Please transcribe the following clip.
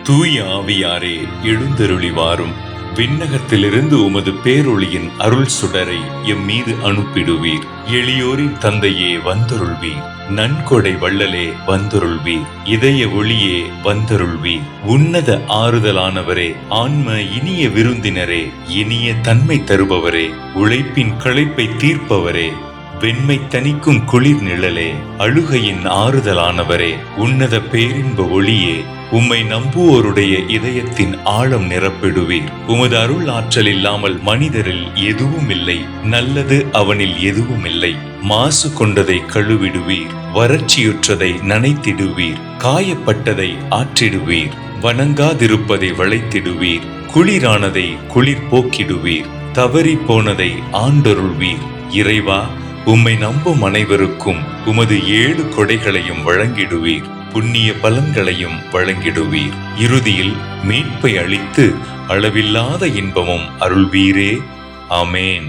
தூய ஆவியாரே எழுந்தருளி வாரும். விண்ணகத்திலிருந்து உமது பேரொளியின் அருள் சுடரை எம் மீது அனுப்பிடுவீர். எளியோரின் தந்தையே வந்தருள்வீர். நன்கொடை வள்ளலே வந்தருள்வீர். இதய ஒளியே வந்தருள்வீர். உன்னத ஆறுதலானவரே, ஆன்ம இனிய விருந்தினரே, இனிய தன்மை தருபவரே, உழைப்பின் களைப்பை தீர்ப்பவரே, வெண்மை தணிக்கும் குளிர் நிழலே, அழுகையின் ஆறுதலானவரே, உன்னத பேரின்ப ஒளியே, உம்மை நம்புவோருடைய இதயத்தின் ஆழம் நிரப்பிடுவீர். உமது அருள் ஆற்றல் இல்லாமல் மனிதரில் எதுவும் இல்லை, நல்லது அவனில் எதுவும் இல்லை. மாசு கொண்டதை கழுவிடுவீர், வறட்சியுற்றதை நனைத்திடுவீர், காயப்பட்டதை ஆற்றிடுவீர், வணங்காதிருப்பதை வளைத்திடுவீர், குளிரானதை குளிர் போக்கிடுவீர், தவறி போனதை ஆண்டருள்வீர். இறைவா, உம்மை நம்பும் அனைவருக்கும் உமது 7 கொடைகளையும் வழங்கிடுவீர், புண்ணிய பலன்களையும் வழங்கிடுவீர். இறுதியில் மீட்பை அளித்து அளவில்லாத இன்பமும் அருள்வீரே. ஆமேன்.